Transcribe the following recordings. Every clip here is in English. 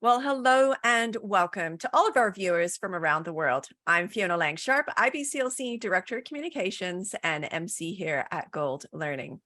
Well, hello and welcome to all of our viewers from around the world. I'm Fiona Lang-Sharp, IBCLC Director of Communications and MC here at Gold Learning.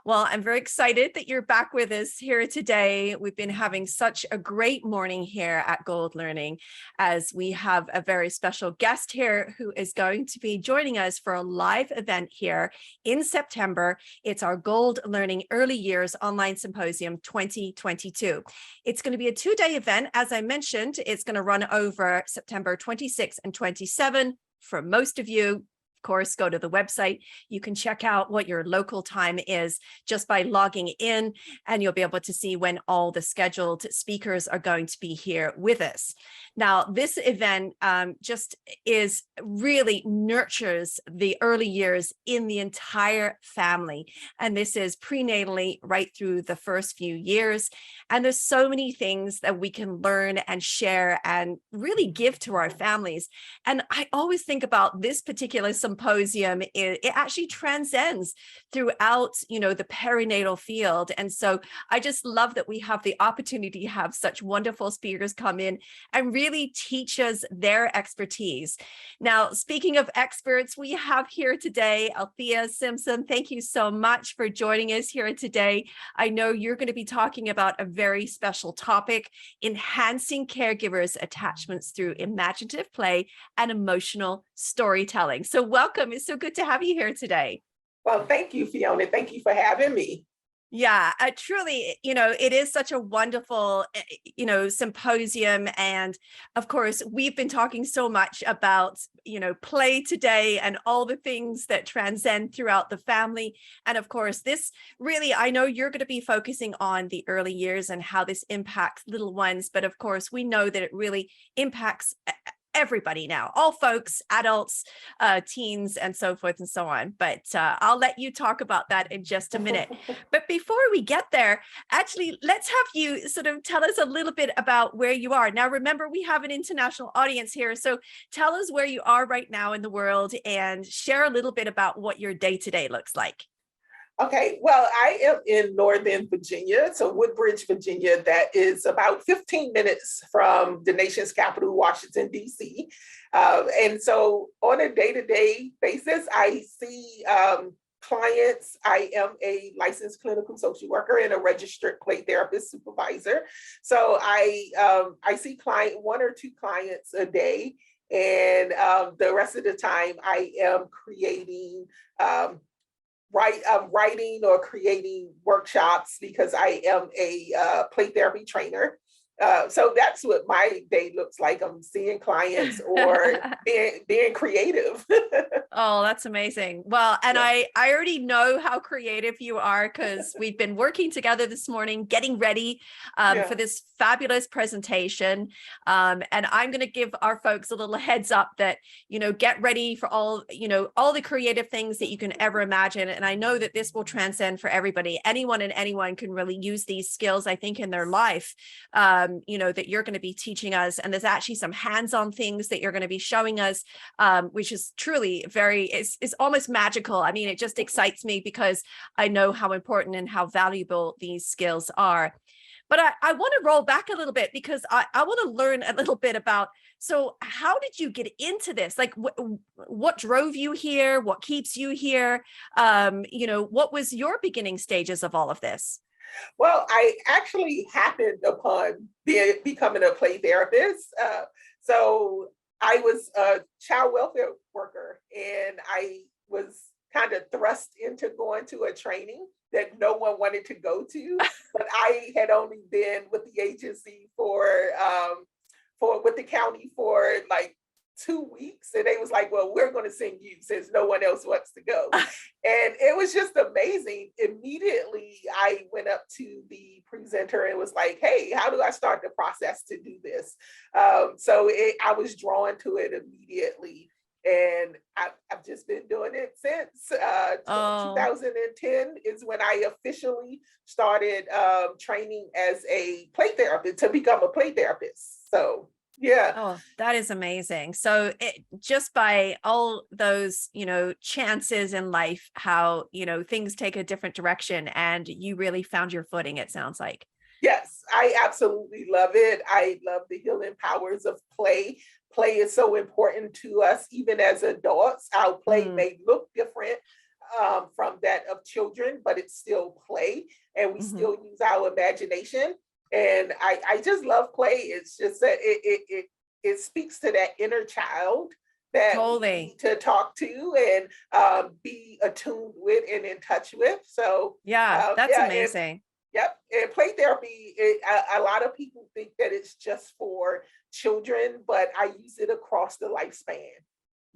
Well, I'm very excited that you're back with us here today. We've been having such a great morning here at Gold Learning as we have a very special guest here who is going to be joining us for a live event here in September. It's our Gold Learning Early Years Online Symposium 2022. It's going to be a two-day event. As I mentioned, it's going to run over September 26 and 27. For most of you, of course, go to the website. You can check out what your local time is just by logging in, and you'll be able to see when all the scheduled speakers are going to be here with us. Now, this event just really nurtures the early years in the entire family. And this is prenatally right through the first few years. And there's so many things that we can learn and share and really give to our families. And I always think about this particular symposium, it actually transcends throughout, the perinatal field. And so I just love that we have the opportunity to have such wonderful speakers come in and really teach us their expertise. Now, speaking of experts, we have here today Althea, Simpson. Thank you so much for joining us here today. I know you're going to be talking about a very special topic, enhancing caregivers' attachments through imaginative play and emotional storytelling. So welcome. It's so good to have you here today. Well, thank you, Fiona. Thank you for having me. Yeah, truly, it is such a wonderful, symposium. And of course, we've been talking so much about, play today and all the things that transcend throughout the family. And of course, this really, I know you're going to be focusing on the early years and how this impacts little ones. But of course, we know that it really impacts everybody now, all folks, adults, teens, and so forth and so on. But I'll let you talk about that in just a minute. But before we get there, actually, let's have you sort of tell us a little bit about where you are. Now, remember, we have an international audience here. So tell us where you are right now in the world and share a little bit about what your day-to-day looks like. Okay, well, I am in Northern Virginia, so Woodbridge, Virginia. That is about 15 minutes from the nation's capital, Washington, D.C. And so on a day-to-day basis, I see clients. I am a licensed clinical social worker and a registered play therapist supervisor. So I see one or two clients a day, and the rest of the time I am creating writing or creating workshops because I am a play therapy trainer. So that's what my day looks like. I'm seeing clients or being creative. Oh, that's amazing. Well, and Yeah. I already know how creative you are because we've been working together this morning, getting ready for this fabulous presentation. And I'm going to give our folks a little heads up that, get ready for all the creative things that you can ever imagine. And I know that this will transcend for everybody. Anyone can really use these skills, I think, in their life, that you're going to be teaching us. And there's actually some hands-on things that you're going to be showing us, which is truly it's almost magical. I mean, it just excites me because I know how important and how valuable these skills are. But I want to roll back a little bit because I want to learn a little bit about, so how did you get into this? Like what drove you here? What keeps you here? What was your beginning stages of all of this? Well, I actually happened upon becoming a play therapist. So I was a child welfare worker, and I was kind of thrust into going to a training that no one wanted to go to, but I had only been with the agency with the county for like 2 weeks, and they was like, well, we're going to send you since no one else wants to go. And it was just amazing. Immediately I went up to the presenter and was like, hey, how do I start the process to do this? I was drawn to it immediately, and I've just been doing it since 2010 is when I officially started training as a play therapist to become a play therapist. So yeah. Oh, that is amazing. So just by all those, chances in life, how, things take a different direction and you really found your footing, it sounds like. Yes. I absolutely love it. I love the healing powers of play. Play is so important to us, even as adults. Our play Mm, may look different from that of children, but it's still play, and we mhm. still use our imagination. And I just love play. It's just that it speaks to that inner child that we Totally. need to talk to and be attuned with and in touch with. So Yeah, that's yeah, and amazing. yep. And play therapy, a lot of people think that it's just for children, but I use it across the lifespan.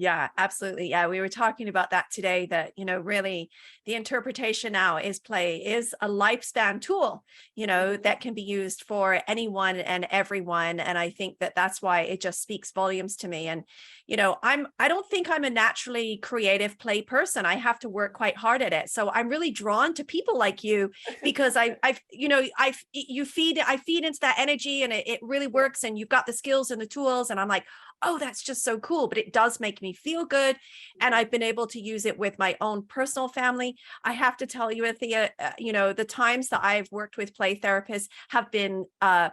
Yeah, absolutely. Yeah, we were talking about that today, that, really the interpretation now is play is a lifespan tool, Mhm. that can be used for anyone and everyone. And I think that that's why it just speaks volumes to me. And, I don't think I'm a naturally creative play person. I have to work quite hard at it. So I'm really drawn to people like you because I feed into that energy and it really Yeah. works. And you've got the skills and the tools. And I'm like, oh, that's just so cool. But it does make me feel good. And Mhm. I've been able to use it with my own personal family. I have to tell you, Althea, the times that I've worked with play therapists have been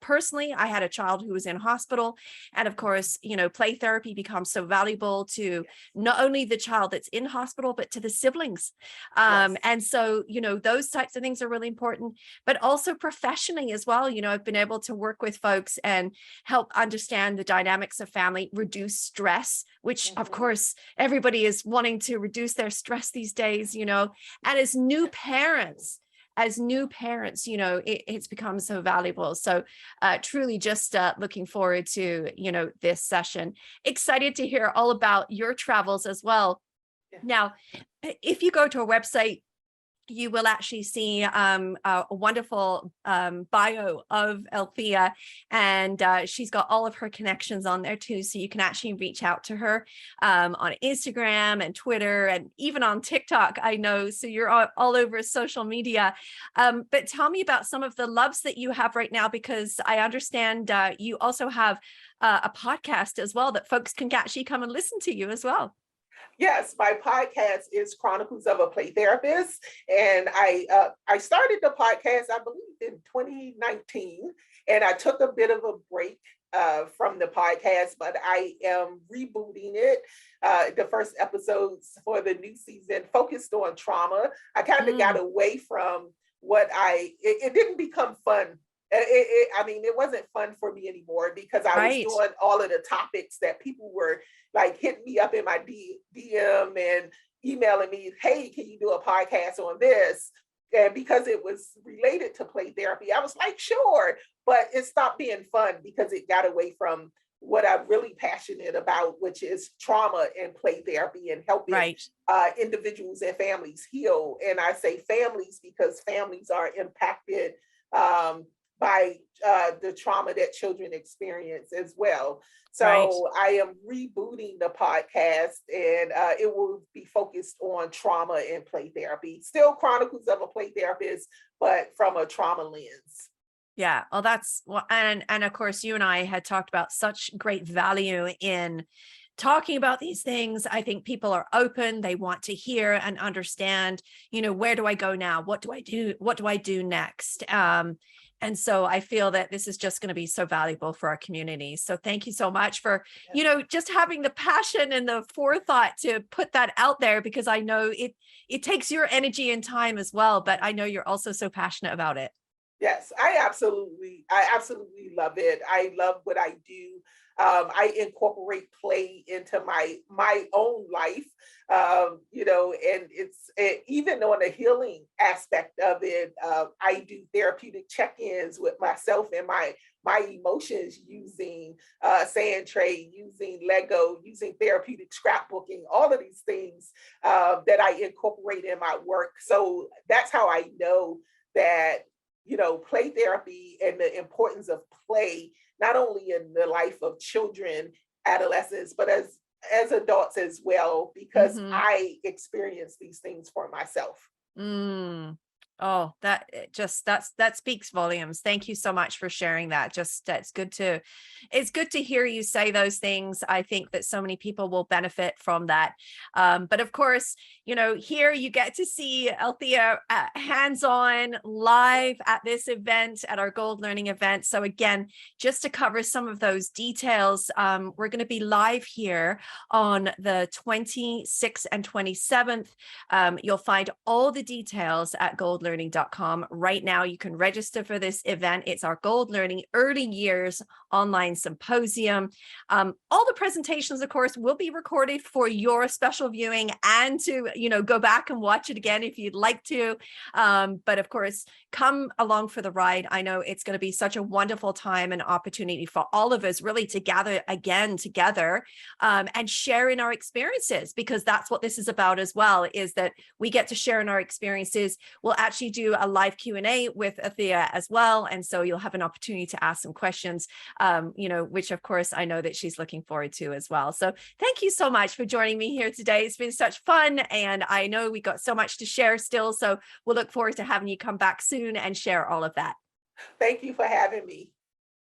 personally, I had a child who was in hospital. And of course, play therapy becomes so valuable to Yes. not only the child that's in hospital, but to the siblings. Yes. And so, those types of things are really important, but also professionally as well. I've been able to work with folks and help understand the dynamics of family, reduce stress, which of Mhm. course everybody is wanting to reduce their stress these days, and as new parents, it's become so valuable. So truly just looking forward to, this session. Excited to hear all about your travels as well. Yeah. Now, if you go to a website, you will actually see a wonderful bio of Althea, and she's got all of her connections on there too. So you can actually reach out to her on Instagram and Twitter and even on TikTok, I know. So you're all over social media. But tell me about some of the loves that you have right now, because I understand you also have a podcast as well that folks can actually come and listen to you as well. Yes, my podcast is Chronicles of a Play Therapist, and I started the podcast I believe in 2019, and I took a bit of a break from the podcast, but I am rebooting it. The first episodes for the new season focused on trauma. I kind of got Mm, away from it didn't become fun. I mean, it wasn't fun for me anymore because I was right, doing all of the topics that people were like hitting me up in my DM and emailing me, hey, can you do a podcast on this? And because it was related to play therapy, I was like, sure. But it stopped being fun because it got away from what I'm really passionate about, which is trauma and play therapy and helping right, individuals and families heal. And I say families because families are impacted um, by the trauma that children experience as well. right. So I am rebooting the podcast, and it will be focused on trauma and play therapy. Still Chronicles of a Play Therapist, but from a trauma lens. Yeah, well, that's well, and of course, you and I had talked about such great value in talking about these things. I think people are open; they want to hear and understand. Where do I go now? What do I do? What do I do next? And so I feel that this is just going to be so valuable for our community. So thank you so much for, just having the passion and the forethought to put that out there, because I know it takes your energy and time as well, but I know you're also so passionate about it. Yes, I absolutely love it. I love what I do. I incorporate play into my own life, and even on the healing aspect of it. I do therapeutic check-ins with myself and my emotions using sand tray, using Lego, using therapeutic scrapbooking, all of these things that I incorporate in my work. So that's how I know that play therapy and the importance of play, not only in the life of children, adolescents, but as adults as well, because Mhm. I experience these things for myself. Mm. Oh, that speaks volumes. Thank you so much for sharing that. Just it's good to hear you say those things. I think that so many people will benefit from that. But of course, here you get to see Althea hands-on live at this event, at our Gold Learning event. So again, just to cover some of those details, we're going to be live here on the 26th and 27th. You'll find all the details at goldlearning.com. Right now, you can register for this event. It's our Gold Learning Early Years Online Symposium. All the presentations, of course, will be recorded for your special viewing and to, go back and watch it again if you'd like to. But of course, come along for the ride. I know it's going to be such a wonderful time and opportunity for all of us really to gather again together and share in our experiences, because that's what this is about as well, is that we get to share in our experiences. We'll actually do a live Q&A with Althea as well. And so you'll have an opportunity to ask some questions, which of course I know that she's looking forward to as well. So thank you so much for joining me here today. It's been such fun. And I know we got so much to share still. So we'll look forward to having you come back soon and share all of that. Thank you for having me.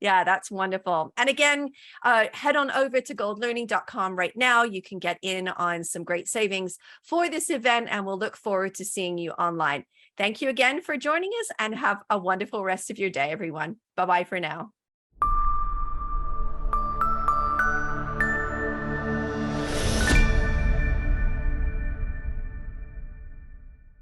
Yeah, that's wonderful. And again, head on over to goldlearning.com right now. You can get in on some great savings for this event, and we'll look forward to seeing you online. Thank you again for joining us, and have a wonderful rest of your day, everyone. Bye-bye for now.